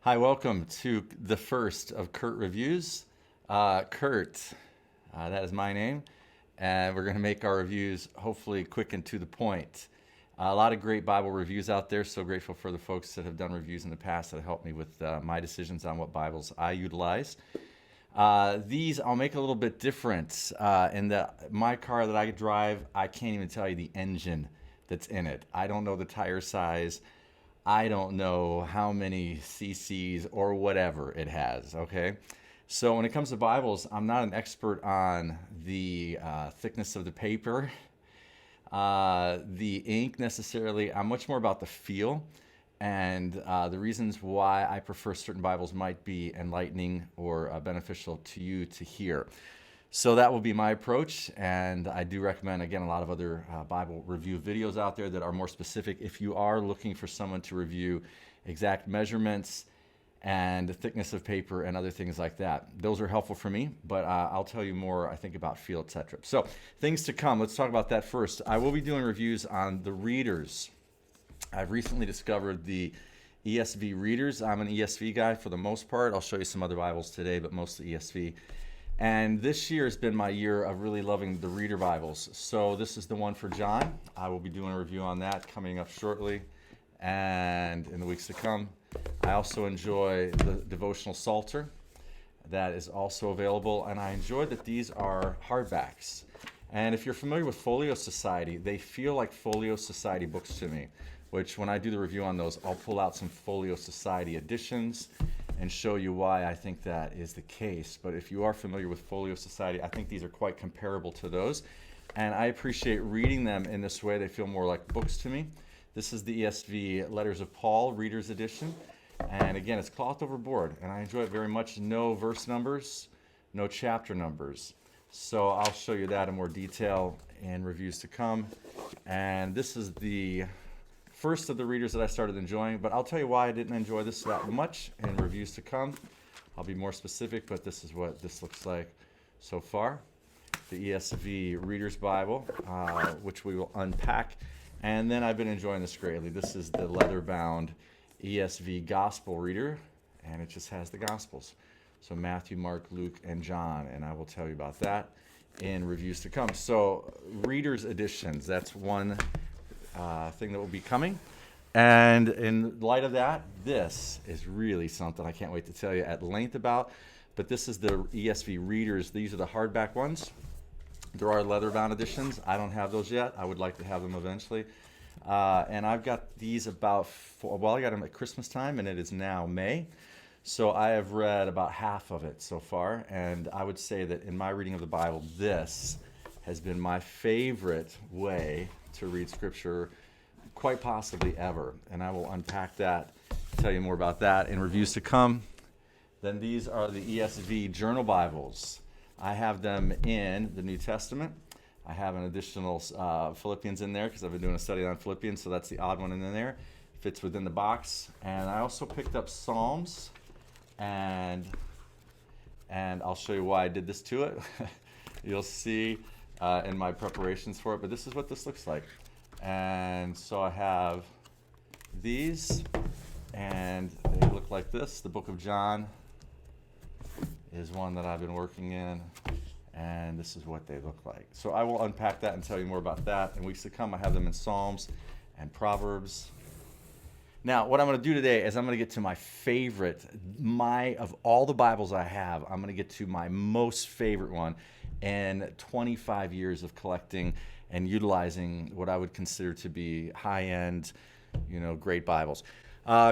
Hi, welcome to the first of Curt reviews. Curt, that is my name, and we're going to make our reviews hopefully quick and to the point. A lot of great Bible reviews out there, so grateful for the folks that have done reviews in the past that helped me with my decisions on what Bibles I utilize. These I'll make a little bit different in that my car that I drive, I can't even tell you the engine that's in it. I don't know the tire size. I don't know how many cc's or whatever it has, okay? So when it comes to Bibles, I'm not an expert on the thickness of the paper, the ink necessarily. I'm much more about the feel and the reasons why I prefer certain Bibles might be enlightening or beneficial to you to hear. So that will be my approach, and I do recommend, again, a lot of other Bible review videos out there that are more specific if you are looking for someone to review exact measurements and the thickness of paper and other things like that. Those are helpful for me, but I'll tell you more, I think, about feel, etc. So things to come. Let's talk about that first. I will be doing reviews on the readers. I've recently discovered the ESV Readers. I'm an ESV guy for the most part. I'll show you some other Bibles today, but mostly ESV. And this year has been my year of really loving the reader Bibles. So this is the one for John. I will be doing a review on that coming up shortly and in the weeks to come. I also enjoy the devotional Psalter that is also available, and I enjoy that these are hardbacks. And if you're familiar with Folio Society, they feel like Folio Society books to me, which when I do the review on those, I'll pull out some Folio Society editions and show you why I think that is the case. But if you are familiar with Folio Society, I think these are quite comparable to those. And I appreciate reading them in this way. They feel more like books to me. This is the ESV Letters of Paul Reader's Edition. And again, it's cloth over board, and I enjoy it very much. No verse numbers, no chapter numbers. So I'll show you that in more detail in reviews to come. And this is the first of the readers that I started enjoying, but I'll tell you why I didn't enjoy this that much in reviews to come. I'll be more specific, but this is what this looks like so far. The ESV Reader's Bible, which we will unpack. And then I've been enjoying this greatly. This is the leather-bound ESV Gospel Reader, and it just has the Gospels. So Matthew, Mark, Luke, and John, and I will tell you about that in reviews to come. So Reader's Editions, that's one thing that will be coming. And in light of that, this is really something I can't wait to tell you at length about. But this is the ESV Readers. These are the hardback ones. There are leather-bound editions. I don't have those yet. I would like to have them eventually. And I've got these I got them at Christmas time, and it is now May. So I have read about half of it so far. And I would say that in my reading of the Bible, this has been my favorite way to read Scripture, quite possibly ever. And I will unpack that, tell you more about that in reviews to come. Then these are the ESV Journal Bibles. I have them in the New Testament. I have an additional Philippians in there because I've been doing a study on Philippians, so that's the odd one in there. Fits within the box. And I also picked up Psalms, and I'll show you why I did this to it. You'll see in my preparations for it, but this is what this looks like. And so I have these, and they look like this. The book of John is one that I've been working in, and this is what they look like. So I will unpack that and tell you more about that in weeks to come. I have them in Psalms and Proverbs. Now, what I'm going to do today is I'm going to get to my favorite, of all the Bibles I have, I'm going to get to my most favorite one in 25 years of collecting and utilizing what I would consider to be high-end, great Bibles.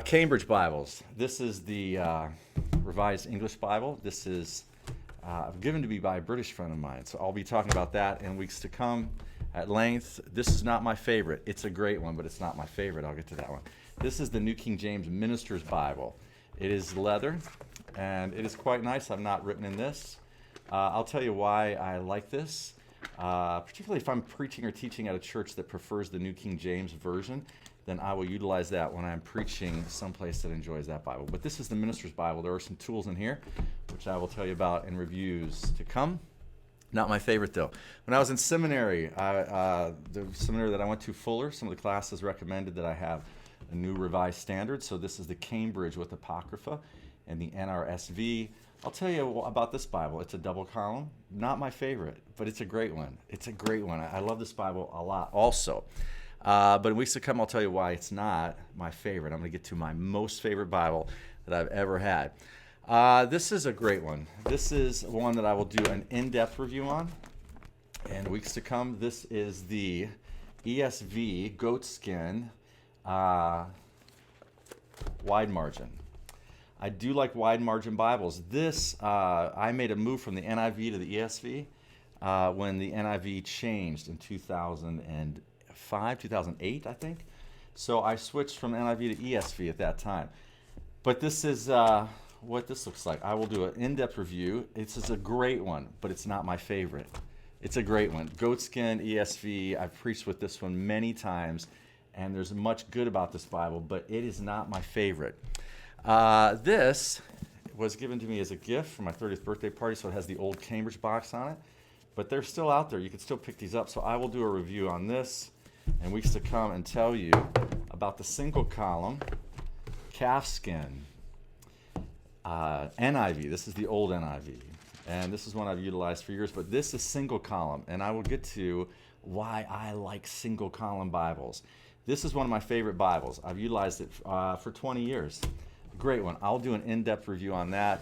Cambridge Bibles. This is the Revised English Bible. This is given to me by a British friend of mine, so I'll be talking about that in weeks to come at length. This is not my favorite. It's a great one, but it's not my favorite. I'll get to that one. This is the New King James Minister's Bible. It is leather, and it is quite nice. I've not written in this. I'll tell you why I like this, particularly if I'm preaching or teaching at a church that prefers the New King James Version. Then I will utilize that when I'm preaching someplace that enjoys that Bible. But this is the Minister's Bible. There are some tools in here, which I will tell you about in reviews to come. Not my favorite, though. When I was in seminary, the seminary that I went to, Fuller, some of the classes recommended that I have a New Revised Standard. So this is the Cambridge with Apocrypha and the NRSV. I'll tell you about this Bible. It's a double column. Not my favorite, but it's a great one. It's a great one. I love this Bible a lot also. But in weeks to come, I'll tell you why it's not my favorite. I'm going to get to my most favorite Bible that I've ever had. This is a great one. This is one that I will do an in-depth review on. And weeks to come, this is the ESV Goatskin Wide Margin. I do like wide margin Bibles. This, I made a move from the NIV to the ESV when the NIV changed in 2005, 2008, I think. So I switched from NIV to ESV at that time. But this is what this looks like. I will do an in-depth review. This is a great one, but it's not my favorite. It's a great one. Goatskin, ESV, I've preached with this one many times, and there's much good about this Bible, but it is not my favorite. This was given to me as a gift for my 30th birthday party, so it has the old Cambridge box on it. But they're still out there. You can still pick these up. So I will do a review on this in weeks to come and tell you about the single column calfskin NIV. This is the old NIV. And this is one I've utilized for years. But this is single column. And I will get to why I like single column Bibles. This is one of my favorite Bibles. I've utilized it for 20 years. Great one. I'll do an in-depth review on that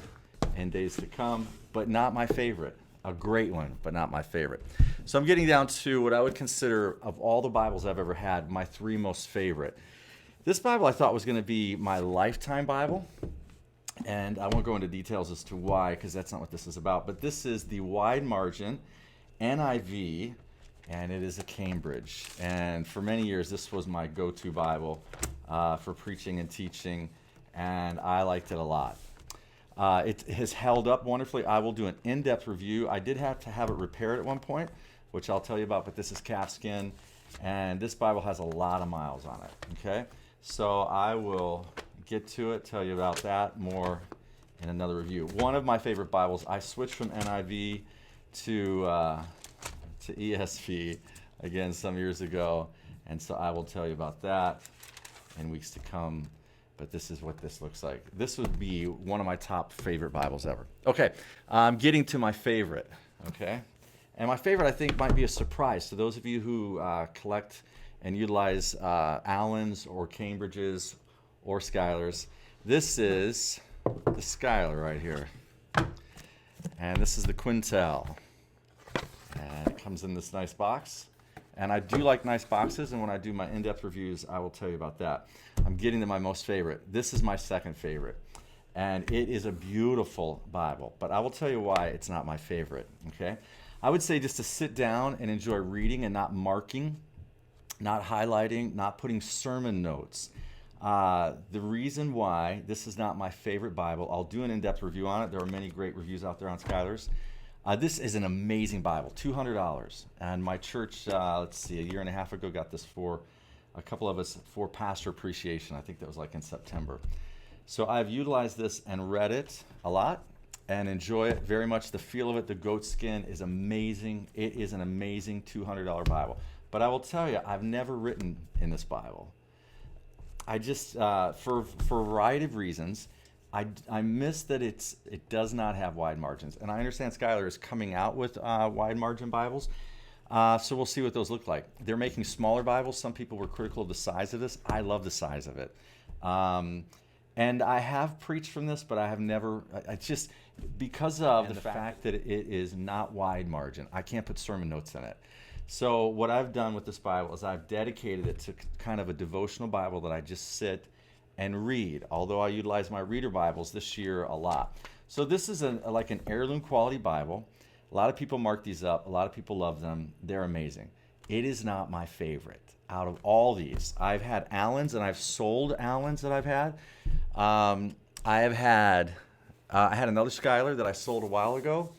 in days to come, but not my favorite. A great one, but not my favorite. So I'm getting down to what I would consider, of all the Bibles I've ever had, my three most favorite. This Bible I thought was going to be my lifetime Bible, and I won't go into details as to why, because that's not what this is about, but this is the wide margin NIV, and it is a Cambridge. And for many years, this was my go-to Bible for preaching and teaching, and I liked it a lot. It has held up wonderfully. I will do an in-depth review. I did have to have it repaired at one point, which I'll tell you about, but this is calfskin, and this Bible has a lot of miles on it, okay? So I will get to it, tell you about that more in another review. One of my favorite Bibles, I switched from NIV to ESV, again, some years ago, and so I will tell you about that in weeks to come. But this is what this looks like. This would be one of my top favorite Bibles ever. Okay, I'm getting to my favorite, okay? And my favorite, I think, might be a surprise to those of you who collect and utilize Allens or Cambridges or Schuylers. This is the Schuyler right here. And this is the Quintel. And it comes in this nice box. And I do like nice boxes, and when I do my in-depth reviews, I will tell you about that. I'm getting to my most favorite. This is my second favorite, and it is a beautiful Bible, but I will tell you why it's not my favorite, okay? I would say just to sit down and enjoy reading and not marking, not highlighting, not putting sermon notes. The reason why this is not my favorite Bible, I'll do an in-depth review on it. There are many great reviews out there on Schuyler's. This is an amazing Bible, $200. And my church, let's see, a year and a half ago got this for a couple of us for pastor appreciation. I think that was like in September. So I've utilized this and read it a lot and enjoy it very much. The feel of it, the goat skin is amazing. It is an amazing $200 Bible. But I will tell you, I've never written in this Bible. I just, for a variety of reasons, I miss that it does not have wide margins. And I understand Schuyler is coming out with wide margin Bibles. So we'll see what those look like. They're making smaller Bibles. Some people were critical of the size of this. I love the size of it. And I have preached from this, but I have never, it's just because of the fact that it is not wide margin. I can't put sermon notes in it. So what I've done with this Bible is I've dedicated it to kind of a devotional Bible that I just sit and read, although I utilize my reader Bibles this year a lot. So this is like an heirloom quality Bible. A lot of people mark these up. A lot of people love them. They're amazing. It is not my favorite out of all these. I've had Allens, and I've sold Allens that I've had. I had another Schuyler that I sold a while ago.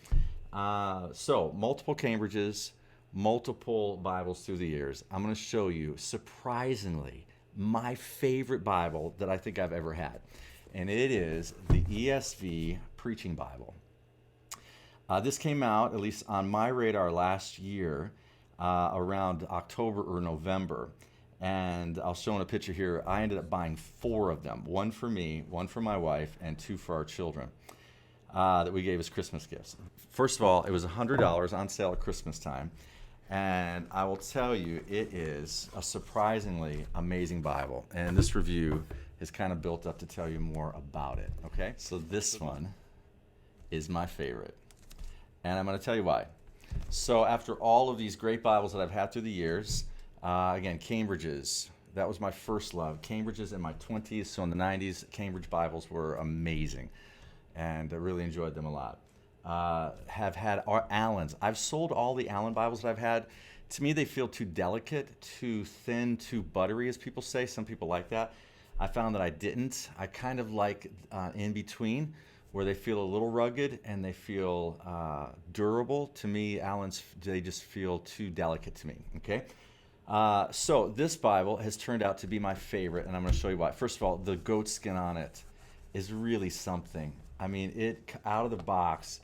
So multiple Cambridges, multiple Bibles through the years. I'm going to show you, surprisingly, my favorite Bible that I think I've ever had. And it is the ESV Preaching Bible. This came out, at least on my radar last year, around October or November. And I'll show in a picture here. I ended up buying 4 of them, 1 for me, 1 for my wife, and 2 for our children that we gave as Christmas gifts. First of all, it was $100 on sale at Christmas time. And I will tell you, it is a surprisingly amazing Bible. And this review is kind of built up to tell you more about it, okay? So this one is my favorite. And I'm going to tell you why. So after all of these great Bibles that I've had through the years, again, Cambridge's, that was my first love. Cambridge's in my 20s, so in the 90s, Cambridge Bibles were amazing. And I really enjoyed them a lot. Have had Allen's. I've sold all the Allen Bibles that I've had. To me, they feel too delicate, too thin, too buttery, as people say. Some people like that. I found that I didn't. I kind of like in between, where they feel a little rugged and they feel durable. To me, Allen's, they just feel too delicate to me, okay? So this Bible has turned out to be my favorite, and I'm going to show you why. First of all, the goat skin on it is really something. I mean, it out of the box,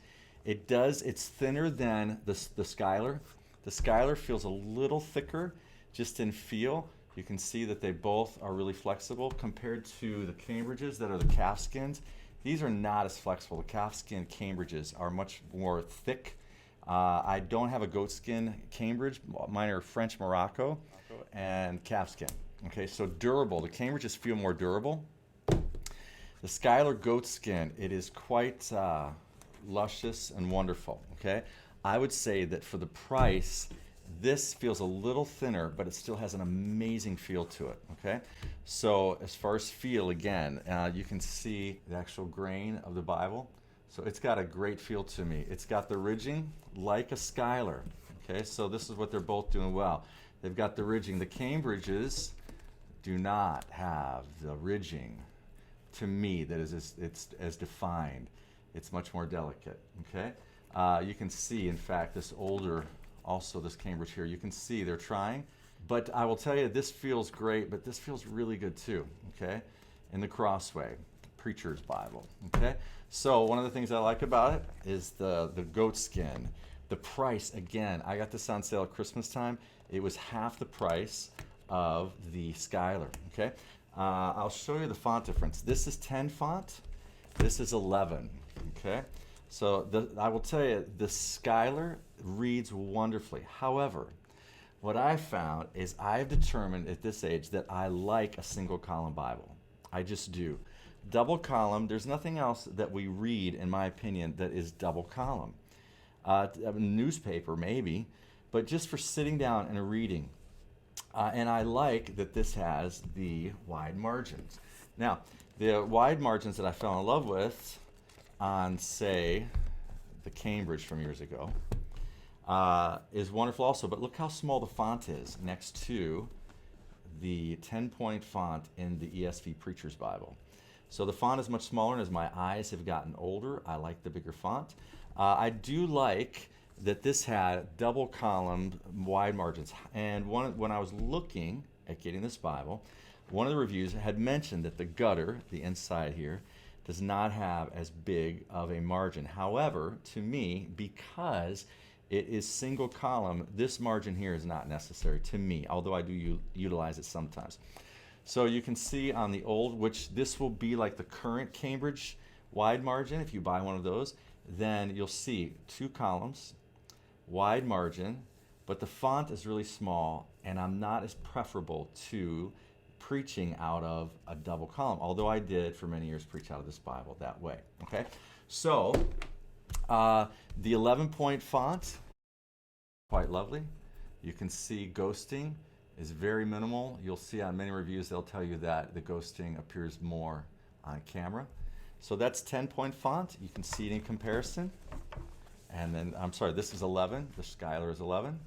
it's thinner than the Schuyler. The Schuyler feels a little thicker just in feel. You can see that they both are really flexible compared to the Cambridges that are the calf skins. These are not as flexible. The calf skin Cambridges are much more thick. I don't have a goat skin Cambridge. Mine are French Morocco and calf skin. Okay, so durable. The Cambridges feel more durable. The Schuyler goat skin, it is quite luscious and wonderful, okay? I would say that for the price, this feels a little thinner, but it still has an amazing feel to it, okay? So as far as feel, again, you can see the actual grain of the Bible. So it's got a great feel to me. It's got the ridging like a Schuyler, okay? So this is what they're both doing well. They've got the ridging. The Cambridges do not have the ridging, to me, that is it's as defined. It's much more delicate, okay? You can see, in fact, this older, also this Cambridge here, you can see they're trying. But I will tell you, this feels great, but this feels really good too, okay? In the Crossway, Preacher's Bible, okay? So one of the things I like about it is the goat skin. The price, again, I got this on sale at Christmas time. It was half the price of the Schuyler, okay? I'll show you the font difference. This is 10 font, this is 11, okay? So I will tell you, the Schuyler reads wonderfully. However, what I found is I've determined at this age that I like a single column Bible. I just do. Double column, there's nothing else that we read, in my opinion, that is double column. Newspaper, maybe, but just for sitting down and reading. And I like that this has the wide margins. Now, the wide margins that I fell in love with on, say, the Cambridge from years ago is wonderful also. But look how small the font is next to the 10-point font in the ESV Preacher's Bible. So the font is much smaller, and as my eyes have gotten older, I like the bigger font. I do like that this had double column wide margins. And when I was looking at getting this Bible, one of the reviews had mentioned that the gutter, the inside here, does not have as big of a margin. However, to me, because it is single column, this margin here is not necessary to me, although I do utilize it sometimes. So you can see on the old, which this will be like the current Cambridge wide margin, if you buy one of those, then you'll see 2 columns, wide margin, but the font is really small, and I'm not as preferable to preaching out of a double column, although I did for many years preach out of this Bible that way, okay? So the 11-point font, quite lovely. You can see ghosting is very minimal. You'll see on many reviews, they'll tell you that the ghosting appears more on camera. So that's 10-point font. You can see it in comparison. And then, I'm sorry, this is 11. The Schuyler is 11.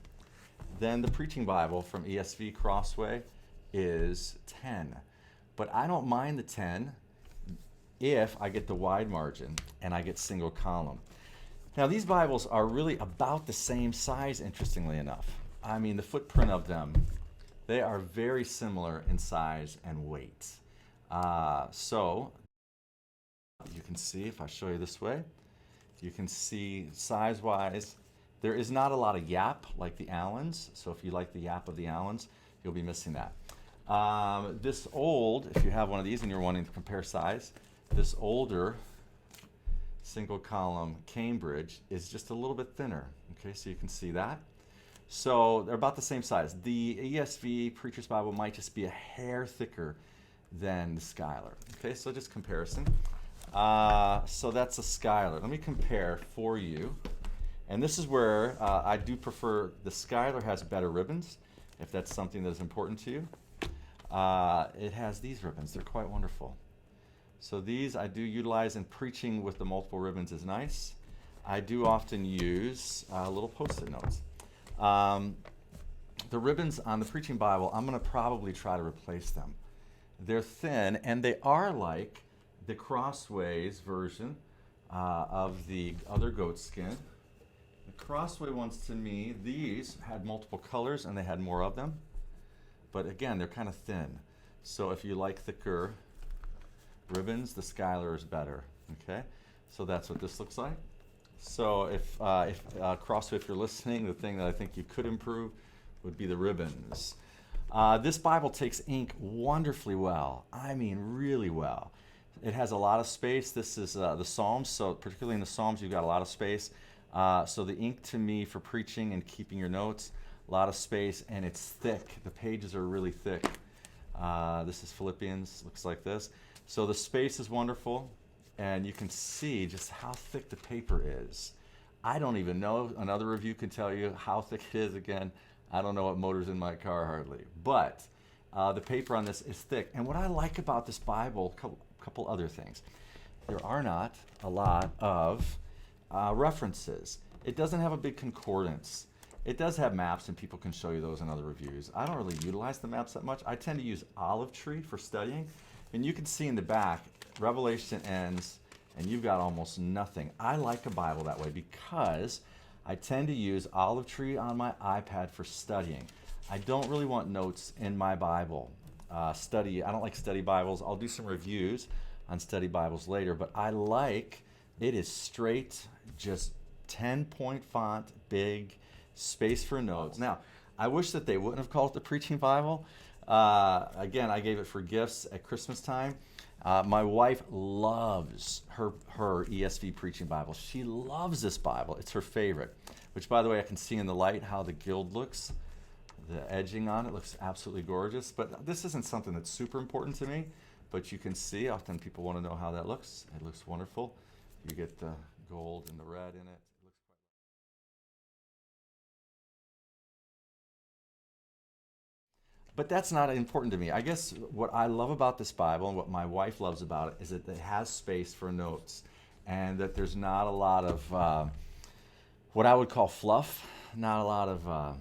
Then the Preaching Bible from ESV Crossway is 10. But I don't mind the 10 if I get the wide margin and I get single column. Now, these Bibles are really about the same size, interestingly enough. I mean, the footprint of them, they are very similar in size and weight. So you can see, if I show you this way, you can see size-wise, there is not a lot of yap like the Allens. So if you like the yap of the Allens, you'll be missing that. This old, if you have one of these and you're wanting to compare size, this older single column Cambridge is just a little bit thinner. Okay, so you can see that. So they're about the same size. The ESV Preacher's Bible might just be a hair thicker than the Schuyler. Okay, so just comparison. So that's a Schuyler. Let me compare for you. And this is where I do prefer, the Schuyler has better ribbons, if that's something that is important to you. It has these ribbons. They're quite wonderful. So these I do utilize in preaching with the multiple ribbons is nice. I do often use little post-it notes. The ribbons on the Preaching Bible, I'm going to probably try to replace them. They're thin, and they are like the Crossway's version of the other goat skin. The Crossway ones, to me, these had multiple colors and they had more of them. But again, they're kind of thin. So if you like thicker ribbons, the Schuyler is better. Okay, so that's what this looks like. So if Crossway, if you're listening, the thing that I think you could improve would be the ribbons. This Bible takes ink wonderfully well. I mean, really well. It has a lot of space. This is the Psalms, so particularly in the Psalms, you've got a lot of space. So the ink to me for preaching and keeping your notes, a lot of space, and it's thick. The pages are really thick. This is Philippians, looks like this. So the space is wonderful, and you can see just how thick the paper is. I don't even know. Another review can tell you how thick it is. Again, I don't know what motor's in my car hardly. But the paper on this is thick. And what I like about this Bible, a couple other things. There are not a lot of references. It doesn't have a big concordance. It does have maps, and people can show you those in other reviews. I don't really utilize the maps that much. I tend to use Olive Tree for studying. And you can see in the back, Revelation ends, and you've got almost nothing. I like a Bible that way because I tend to use Olive Tree on my iPad for studying. I don't really want notes in my Bible. I don't like study Bibles. I'll do some reviews on study Bibles later, but I like, it is straight, just 10-point font, big, space for notes. Now, I wish that they wouldn't have called it the Preaching Bible. Again, I gave it for gifts at Christmas time. My wife loves her ESV Preaching Bible. She loves this Bible. It's her favorite, which, by the way, I can see in the light how the gild looks. The edging on it looks absolutely gorgeous. But this isn't something that's super important to me, but you can see, often people want to know how that looks. It looks wonderful. You get the gold and the red in it. But that's not important to me. I guess what I love about this Bible and what my wife loves about it is that it has space for notes, and that there's not a lot of what I would call fluff, not a lot of,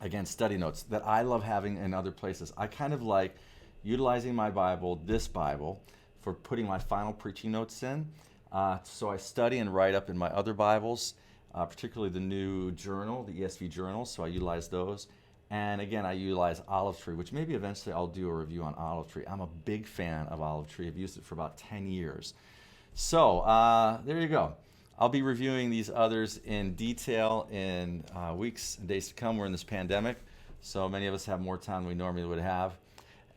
again, study notes that I love having in other places. I kind of like utilizing my Bible, this Bible, for putting my final preaching notes in. So I study and write up in my other Bibles, particularly the new journal, the ESV Journals, so I utilize those. And again, I utilize Olive Tree, which maybe eventually I'll do a review on Olive Tree. I'm a big fan of Olive Tree. I've used it for about 10 years. So there you go. I'll be reviewing these others in detail in weeks and days to come. We're in this pandemic, so many of us have more time than we normally would have.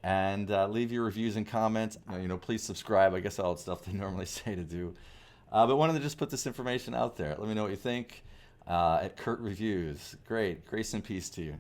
And leave your reviews and comments. Please subscribe. I guess all the stuff they normally say to do. But wanted to just put this information out there. Let me know what you think at Curt Reviews. Great. Grace and peace to you.